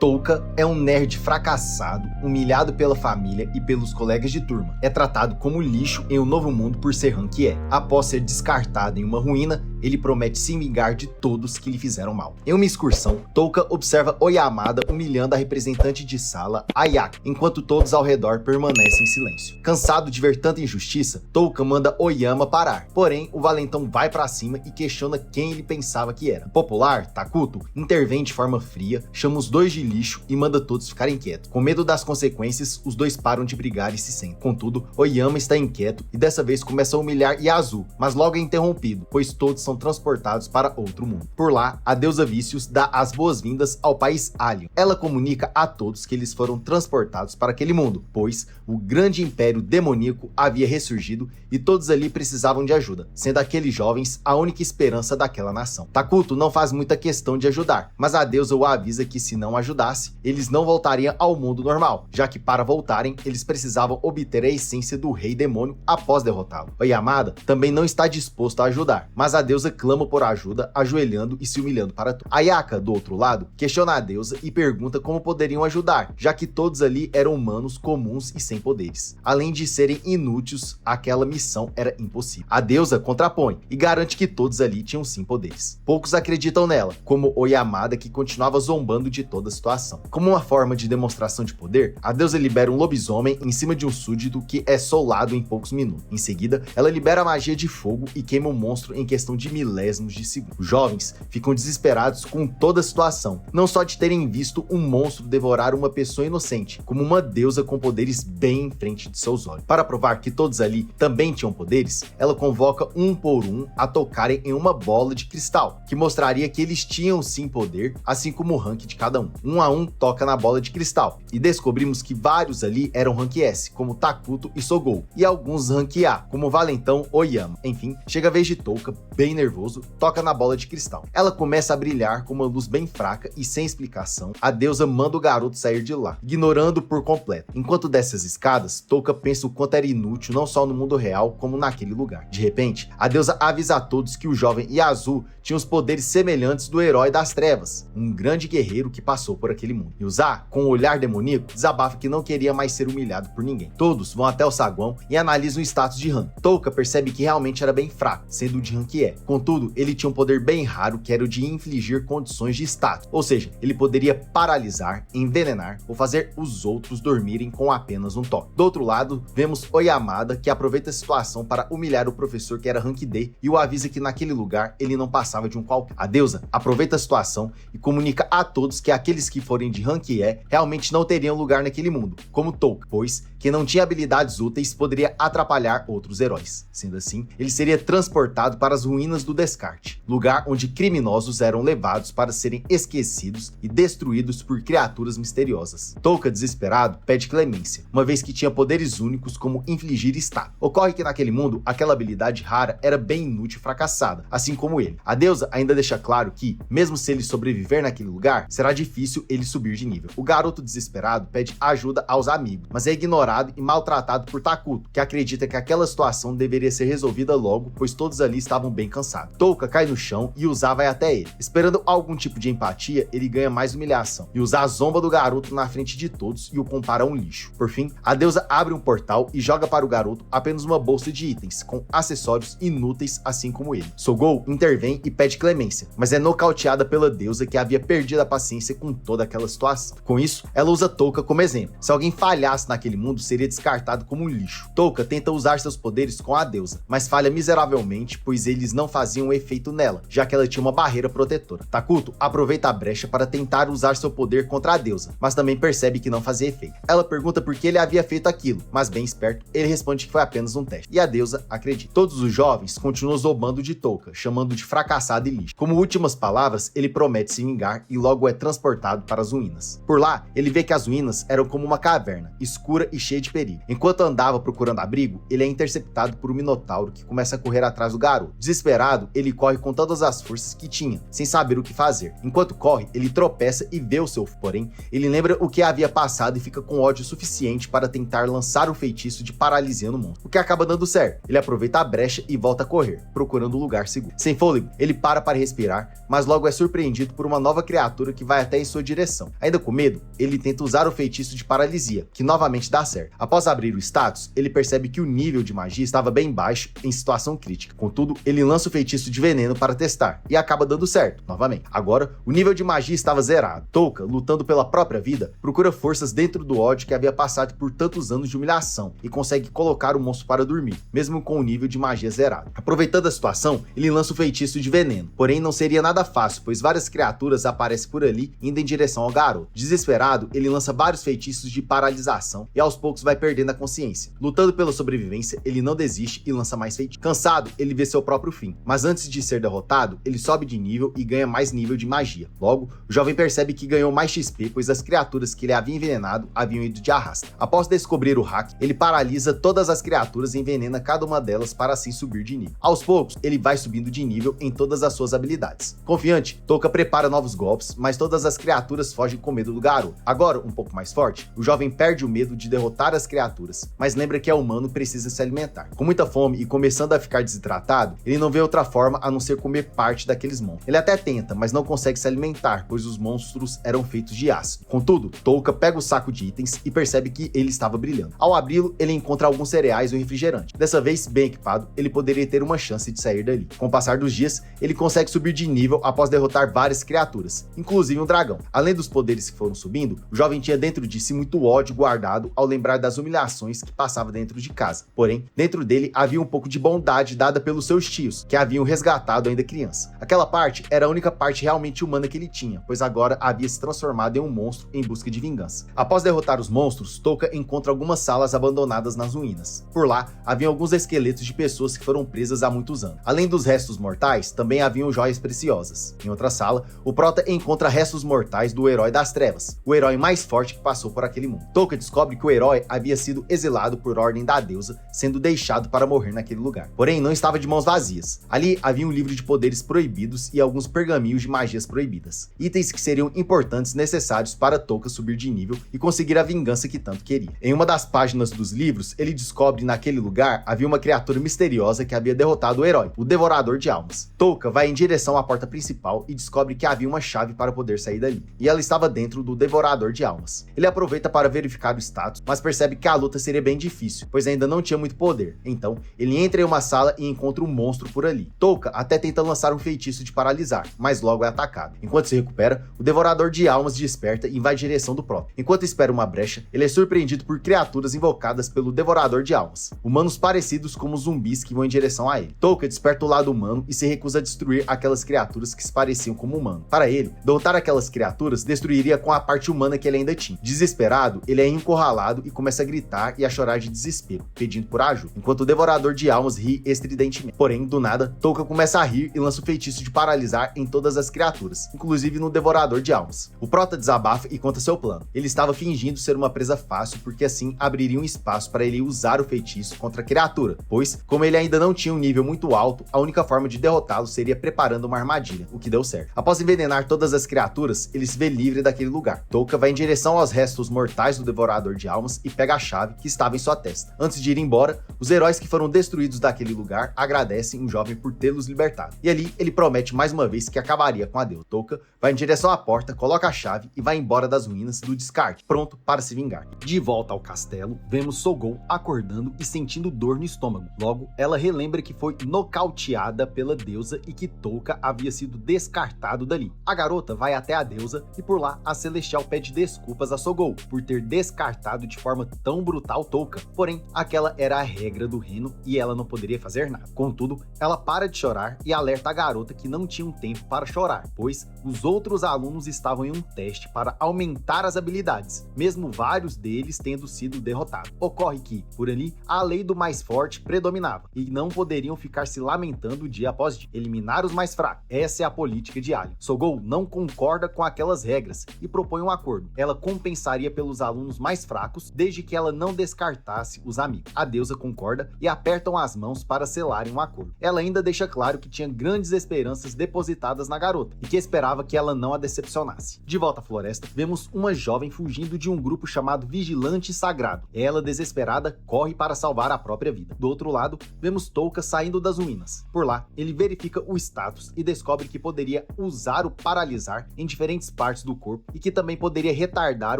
Touka é um nerd fracassado, humilhado pela família e pelos colegas de turma. É tratado como lixo em um novo mundo por ser rank E. Após ser descartado em uma ruína, ele promete se vingar de todos que lhe fizeram mal. Em uma excursão, Touka observa Oyamada humilhando a representante de sala, Ayaka, enquanto todos ao redor permanecem em silêncio. Cansado de ver tanta injustiça, Touka manda Oyama parar. Porém, o valentão vai pra cima e questiona quem ele pensava que era. O popular, Takuto, intervém de forma fria, chama os dois de lixo e manda todos ficarem quietos. Com medo das consequências, os dois param de brigar e se sentem. Contudo, Oyama está inquieto e dessa vez começa a humilhar Yazu, mas logo é interrompido, pois todos são transportados para outro mundo. Por lá, a deusa Vicious dá as boas-vindas ao país Alien. Ela comunica a todos que eles foram transportados para aquele mundo, pois o grande império demoníaco havia ressurgido e todos ali precisavam de ajuda, sendo aqueles jovens a única esperança daquela nação. Takuto não faz muita questão de ajudar, mas a deusa o avisa que se não ajudasse, eles não voltariam ao mundo normal, já que para voltarem, eles precisavam obter a essência do rei demônio após derrotá-lo. Oyamada também não está disposto a ajudar, mas a deusa clama por ajuda, ajoelhando e se humilhando para tudo. Ayaka, do outro lado, questiona a deusa e pergunta como poderiam ajudar, já que todos ali eram humanos comuns e sem poderes. Além de serem inúteis, aquela missão era impossível. A deusa contrapõe e garante que todos ali tinham sim poderes. Poucos acreditam nela, como Oyamada, que continuava zombando de toda a situação. Como uma forma de demonstração de poder, a deusa libera um lobisomem em cima de um súdito que é solado em poucos minutos. Em seguida, ela libera a magia de fogo e queima o monstro em questão de milésimos de segundo. Os jovens ficam desesperados com toda a situação, não só de terem visto um monstro devorar uma pessoa inocente, como uma deusa com poderes bem em frente de seus olhos. Para provar que todos ali também tinham poderes, ela convoca um por um a tocarem em uma bola de cristal, que mostraria que eles tinham sim poder, assim como o rank de cada um. Um a um toca na bola de cristal, e descobrimos que vários ali eram rank S, como Takuto e Sogou, e alguns rank A, como o valentão Oyama. Enfim, chega a vez de Touka, bem nervoso, toca na bola de cristal. Ela começa a brilhar com uma luz bem fraca e sem explicação, a deusa manda o garoto sair de lá, ignorando por completo. Enquanto desce as escadas, Touka pensa o quanto era inútil não só no mundo real, como naquele lugar. De repente, a deusa avisa a todos que o jovem Yazu tinha os poderes semelhantes do herói das trevas, um grande guerreiro que passou por aquele mundo. Yuza, com um olhar demoníaco, desabafa que não queria mais ser humilhado por ninguém. Todos vão até o saguão e analisam o status de rank. Touka percebe que realmente era bem fraco, sendo de rank E. Contudo, ele tinha um poder bem raro que era o de infligir condições de status, ou seja, ele poderia paralisar, envenenar ou fazer os outros dormirem com apenas um toque. Do outro lado, vemos Oyamada, que aproveita a situação para humilhar o professor que era rank D e o avisa que naquele lugar ele não passava de um qualquer. A deusa aproveita a situação e comunica a todos que aqueles que forem de rank E realmente não teriam lugar naquele mundo, como Touka, pois quem não tinha habilidades úteis poderia atrapalhar outros heróis. Sendo assim, ele seria transportado para as ruínas do descarte, lugar onde criminosos eram levados para serem esquecidos e destruídos por criaturas misteriosas. Touka, desesperado, pede clemência, uma vez que tinha poderes únicos como infligir status. Ocorre que naquele mundo, aquela habilidade rara era bem inútil e fracassada, assim como ele. A deusa ainda deixa claro que, mesmo se ele sobreviver naquele lugar, será difícil ele subir de nível. O garoto desesperado pede ajuda aos amigos, mas é ignorado e maltratado por Takuto, que acredita que aquela situação deveria ser resolvida logo, pois todos ali estavam bem cansados. Touka cai no chão e Yuza vai até ele. Esperando algum tipo de empatia, ele ganha mais humilhação. Yuza zomba do garoto na frente de todos e o compara a um lixo. Por fim, a deusa abre um portal e joga para o garoto apenas uma bolsa de itens, com acessórios inúteis assim como ele. Sogou intervém e pede clemência, mas é nocauteada pela deusa, que havia perdido a paciência com toda aquela situação. Com isso, ela usa Touka como exemplo. Se alguém falhasse naquele mundo, seria descartado como um lixo. Touka tenta usar seus poderes com a deusa, mas falha miseravelmente, pois eles não faziam efeito nela, já que ela tinha uma barreira protetora. Takuto aproveita a brecha para tentar usar seu poder contra a deusa, mas também percebe que não fazia efeito. Ela pergunta por que ele havia feito aquilo, mas bem esperto, ele responde que foi apenas um teste, e a deusa acredita. Todos os jovens continuam zombando de Touka, chamando de fracassado e lixo. Como últimas palavras, ele promete se vingar e logo é transportado para as ruínas. Por lá, ele vê que as ruínas eram como uma caverna, escura e cheia de perigo. Enquanto andava procurando abrigo, ele é interceptado por um minotauro que começa a correr atrás do garoto. Desesperado, ele corre com todas as forças que tinha, sem saber o que fazer. Enquanto corre, ele tropeça e vê o seu, porém, ele lembra o que havia passado e fica com ódio suficiente para tentar lançar o feitiço de paralisia no monstro, o que acaba dando certo. Ele aproveita a brecha e volta a correr, procurando um lugar seguro. Sem fôlego, ele para respirar, mas logo é surpreendido por uma nova criatura que vai até em sua direção. Ainda com medo, ele tenta usar o feitiço de paralisia, que novamente dá certo. Após abrir o status, ele percebe que o nível de magia estava bem baixo em situação crítica. Contudo, ele lança o feitiço de veneno para testar, e acaba dando certo, novamente. Agora, o nível de magia estava zerado. Touka, lutando pela própria vida, procura forças dentro do ódio que havia passado por tantos anos de humilhação e consegue colocar o monstro para dormir, mesmo com o nível de magia zerado. Aproveitando a situação, ele lança o feitiço de veneno, porém não seria nada fácil, pois várias criaturas aparecem por ali indo em direção ao garoto. Desesperado, ele lança vários feitiços de paralisação e aos poucos vai perdendo a consciência. Lutando pela sobrevivência, ele não desiste e lança mais feitiços. Cansado, ele vê seu próprio fim, mas antes de ser derrotado, ele sobe de nível e ganha mais nível de magia. Logo, o jovem percebe que ganhou mais XP, pois as criaturas que ele havia envenenado haviam ido de arrasta. Após descobrir o hack, ele paralisa todas as criaturas e envenena cada uma delas para assim subir de nível. Aos poucos, ele vai subindo de nível em todas as suas habilidades. Confiante, Touka prepara novos golpes, mas todas as criaturas fogem com medo do garoto. Agora, um pouco mais forte, o jovem perde o medo de derrotar as criaturas, mas lembra que é humano e precisa se alimentar. Com muita fome e começando a ficar desidratado, ele não vê outra forma a não ser comer parte daqueles monstros. Ele até tenta, mas não consegue se alimentar, pois os monstros eram feitos de ácido. Contudo, Touka pega o saco de itens e percebe que ele estava brilhando. Ao abri-lo, ele encontra alguns cereais e um refrigerante. Dessa vez, bem equipado, ele poderia ter uma chance de sair dali. Com o passar dos dias, ele consegue subir de nível após derrotar várias criaturas, inclusive um dragão. Além dos poderes que foram subindo, o jovem tinha dentro de si muito ódio guardado ao lembrar das humilhações que passava dentro de casa. Porém, dentro dele havia um pouco de bondade dada pelos seus tios, que haviam resgatado ainda criança. Aquela parte era a única parte realmente humana que ele tinha, pois agora havia se transformado em um monstro em busca de vingança. Após derrotar os monstros, Touka encontra algumas salas abandonadas nas ruínas. Por lá, havia alguns esqueletos de pessoas que foram presas há muitos anos. Além dos restos mortais, também haviam joias preciosas. Em outra sala, o Prota encontra restos mortais do Herói das Trevas, o herói mais forte que passou por aquele mundo. Touka descobre que o herói havia sido exilado por ordem da deusa, sendo deixado para morrer naquele lugar. Porém, não estava de mãos vazias. Ali havia um livro de poderes proibidos e alguns pergaminhos de magias proibidas. Itens que seriam importantes necessários para Touka subir de nível e conseguir a vingança que tanto queria. Em uma das páginas dos livros, ele descobre que naquele lugar havia uma criatura misteriosa que havia derrotado o herói, o Devorador de Almas. Touka vai em direção à porta principal e descobre que havia uma chave para poder sair dali, e ela estava dentro do Devorador de Almas. Ele aproveita para verificar o status, mas percebe que a luta seria bem difícil, pois ainda não tinha muito poder. Então, ele entra em uma sala e encontra um monstro por ali. Touka até tenta lançar um feitiço de paralisar, mas logo é atacado. Enquanto se recupera, o Devorador de Almas desperta e vai em direção do próprio. Enquanto espera uma brecha, ele é surpreendido por criaturas invocadas pelo Devorador de Almas, humanos parecidos como zumbis que vão em direção a ele. Touka desperta o lado humano e se recusa a destruir aquelas criaturas que se pareciam como humanos. Para ele, derrotar aquelas criaturas destruiria com a parte humana que ele ainda tinha. Desesperado, ele é encurralado e começa a gritar e a chorar de desespero, pedindo por ajuda, enquanto o Devorador de Almas ri estridentemente. Porém, do nada, Touka começa a rir e lança o feitiço de paralisar em todas as criaturas, inclusive no Devorador de Almas. O Prota desabafa e conta seu plano. Ele estava fingindo ser uma presa fácil porque assim abriria um espaço para ele usar o feitiço contra a criatura, pois, como ele ainda não tinha um nível muito alto, a única forma de derrotá-lo seria preparando uma armadilha, o que deu certo. Após envenenar todas as criaturas, ele se vê livre daquele lugar. Touka vai em direção aos restos mortais do Devorador de Almas e pega a chave que estava em sua testa. Antes de ir embora, os heróis que foram destruídos daquele lugar agradecem o jovem por tê-los libertado. E ali, ele promete mais uma vez que acabaria com a deusa. Touka vai em direção à porta, coloca a chave e vai embora das ruínas do descarte, pronto para se vingar. De volta ao castelo, vemos Sogol acordando e sentindo dor no estômago. Logo, ela relembra que foi nocauteada pela deusa e que Touka havia sido descartado dali. A garota vai até a deusa e por lá a Celestial pede desculpas a Sogol por ter descartado de forma tão brutal Touka. Porém, aquela era a regra do reino e ela não poderia fazer nada. Contudo, ela para de chorar e alerta a garota que não tinha um tempo para chorar, pois os outros alunos estavam em um teste para aumentar as habilidades, mesmo vários deles tendo sido derrotados. Ocorre que, por ali, a lei do mais forte predominava e não poderiam ficar se lamentando dia após dia. Eliminar os mais fracos. Essa é a política de Alien. Sogol não concorda com aquelas regras e propõe um acordo. Ela compensaria pelos alunos mais fracos, desde que ela não descartasse os amigos. A deusa concorda e apertam as mãos para selarem um acordo. Ela ainda deixa claro que tinha grandes esperanças depositadas na garota e que esperava que ela não a decepcionasse. De volta à floresta, vemos uma jovem fugindo de um grupo chamado Vigilante Sagrado. Ela, desesperada, corre para salvar a própria vida. Do outro lado, vemos Touka saindo das ruínas. Por lá, ele verifica o status e descobre que poderia usar o paralisar em diferentes partes do corpo e que também poderia retardar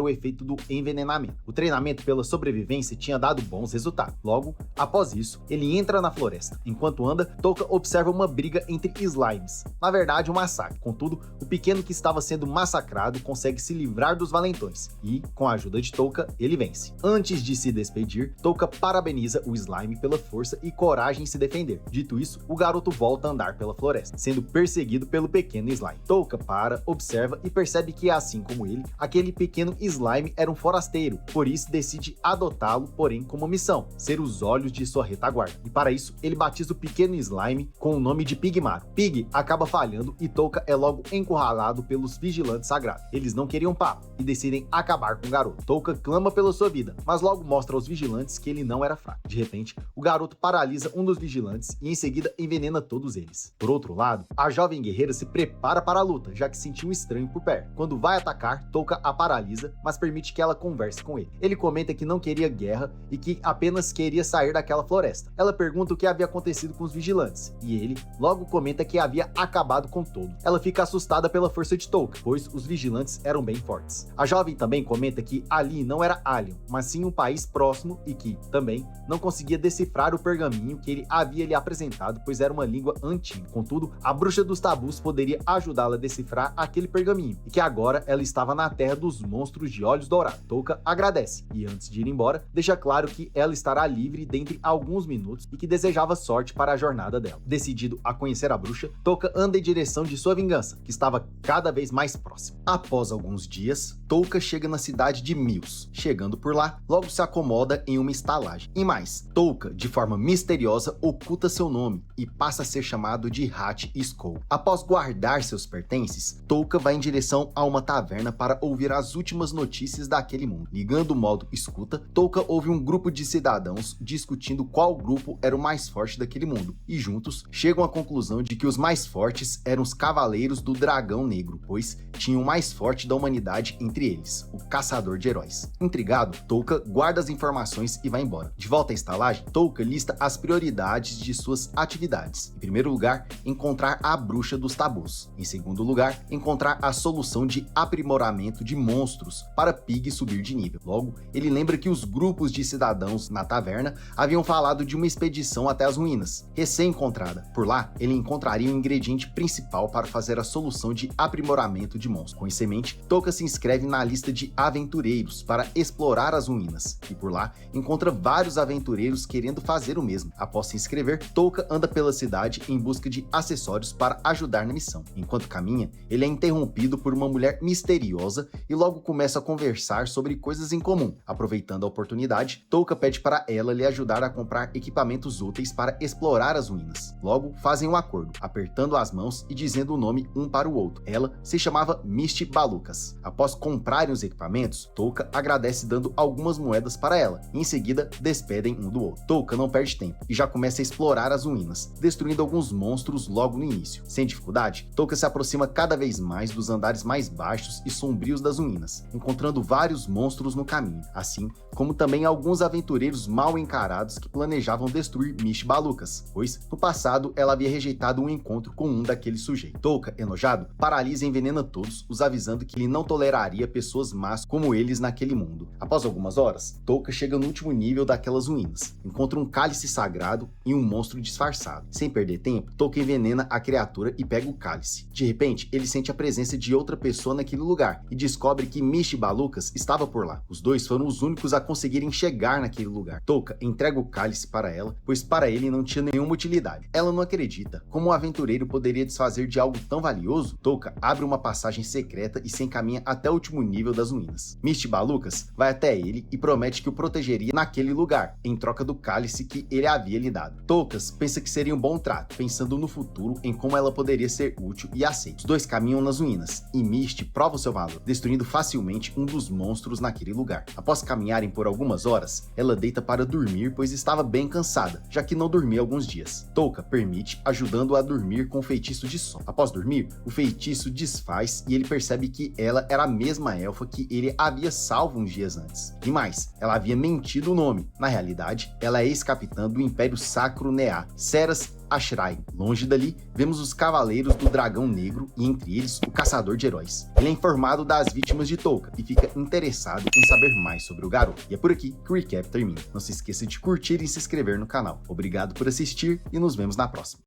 o efeito do envenenamento. O treinamento pela sobrevivência tinha dado bons resultados. Logo, após isso, ele entra na floresta. Enquanto anda, Touka observa uma briga entre slimes. Na verdade, um massacre. Contudo, o pequeno que estava sendo massacrado consegue se livrar dos valentões e, com a ajuda de Touka, ele vence. Antes de se despedir, Touka parabeniza o slime pela força e coragem em se defender. Dito isso, o garoto volta a andar pela floresta, sendo perseguido pelo pequeno slime. Touka para, observa e percebe que, assim como ele, aquele pequeno slime era um forasteiro, por isso decide adotá-lo, porém com uma missão, ser os olhos de sua retaguarda. E para isso, ele batiza o pequeno slime com o nome de Pigmaro. Pig acaba falhando e Touka é logo encurralado pelos vigilantes sagrados. Eles não queriam papo e decidem acabar com o garoto. Touka clama pela sua vida, mas logo mostra aos vigilantes que ele não era fraco. De repente, o garoto paralisa um dos vigilantes e em seguida envenena todos eles. Por outro lado, a jovem guerreira se prepara para a luta, já que sentiu um estranho por perto. Quando vai atacar, Touka a paralisa, mas permite que ela converse com ele. Ele comenta que não queria guerra e que apenas queria sair daquela floresta. Ela pergunta o que havia acontecido com os vigilantes, e ele logo comenta que havia acabado com todos. Ela fica assustada pela força de Touka, pois os vigilantes eram bem fortes. A jovem também comenta que ali não era Alien, mas sim um país próximo e que, também, não conseguia decifrar o pergaminho que ele havia lhe apresentado, pois era uma língua antiga. Contudo, a bruxa dos tabus poderia ajudá-la a decifrar aquele pergaminho, e que agora ela estava na terra dos monstros de olhos dourados. Touka agradece, e antes de ir embora, deixa claro que ela estará livre dentre alguns minutos e que desejava sorte para a jornada dela. Decidido a conhecer a bruxa, Touka anda em direção de sua vingança, que estava cada vez mais próxima. Após alguns dias, Touka chega na cidade de Mills. Chegando por lá, logo se acomoda em uma estalagem. E mais, Touka, de forma misteriosa, oculta seu nome e passa a ser chamado de Hat Skull. Após guardar seus pertences, Touka vai em direção a uma taverna para ouvir as últimas notícias daquele mundo. Ligando o modo escuta, Touka ouve um grupo de cidadãos discutindo qual grupo era o mais forte daquele mundo, e juntos chegam à conclusão de que os mais fortes eram os Cavaleiros do Dragão Negro, pois tinham o mais forte da humanidade entre eles, o Caçador de Heróis. Intrigado, Touka guarda as informações e vai embora. De volta à estalagem, Touka lista as prioridades de suas atividades. Em primeiro lugar, encontrar a bruxa dos tabus. Em segundo lugar, encontrar a solução de aprimoramento de monstros para Pig subir de nível. Logo, ele lembra que os grupos de cidadãos na taverna haviam falado de uma expedição até as ruínas, recém-encontrada. Por lá, ele encontraria o ingrediente principal para fazer a solução de aprimoramento de monstros. Com isso em mente, Touka se inscreve na lista de aventureiros para explorar as ruínas, e por lá encontra vários aventureiros querendo fazer o mesmo. Após se inscrever, Touka anda pela cidade em busca de acessórios para ajudar na missão. Enquanto caminha, ele é interrompido por uma mulher misteriosa e logo começa a conversar sobre coisas em comum. Aproveitando a oportunidade, Touka pede para ela lhe ajudar a comprar equipamentos úteis para explorar as ruínas. Logo, fazem um acordo, apertando as mãos e dizendo o nome um para o outro. Ela se chamava Misty Balucas. Após comprarem os equipamentos, Touka agradece dando algumas moedas para ela, e em seguida despedem um do outro. Touka não perde tempo e já começa a explorar as ruínas, destruindo alguns monstros logo no início. Sem dificuldade, Touka se aproxima cada vez mais dos andares mais baixos e sombrios das ruínas, encontrando vários monstros no caminho, assim como também alguns aventureiros mal encarados que planejavam destruir Misty Balucas, pois no passado ela havia rejeitado um encontro com um daqueles sujeitos. Touka, enojado, paralisa e envenena todos, os avisando que ele não toleraria pessoas más como eles naquele mundo. Após algumas horas, Touka chega no último nível daquelas ruínas, encontra um cálice sagrado e um monstro disfarçado. Sem perder tempo, Touka envenena a criatura e pega o cálice. De repente, ele sente a presença de outra pessoa naquele lugar e descobre que Misty Balucas estava por lá. Os dois foram os únicos a conseguirem chegar naquele lugar. Touka entrega o cálice para ela, pois para ele não tinha nenhuma utilidade. Ela não acredita. Como um aventureiro poderia desfazer de algo tão valioso? Touka abre uma passagem secreta e se encaminha até o último nível das ruínas. Misty Balucas vai até ele e promete que o protegeria naquele lugar, em troca do cálice que ele havia lhe dado. Touka pensa que seria um bom trato, pensando no futuro em como ela poderia ser útil e aceita. Os dois caminham nas ruínas, e Misty prova o seu valor, destruindo facilmente um dos monstros naquele lugar. Após caminharem por algumas horas, ela deita para dormir, pois estava bem cansada, já que não dormia alguns dias. Touka permite, ajudando-a a dormir com o feitiço de sono. Após dormir, o feitiço desfaz e ele percebe que ela era a mesma elfa que ele havia salvo uns dias antes. E mais, ela havia mentido o nome. Na realidade, ela é ex-capitã do Império Sacro Nea, Ceras Ashrai. Longe dali, vemos os Cavaleiros do Dragão Negro e entre eles o Caçador de Heróis. Ele é informado das vítimas de Touka e fica interessado em saber mais sobre o garoto. E é por aqui que o recap termina. Não se esqueça de curtir e se inscrever no canal. Obrigado por assistir e nos vemos na próxima.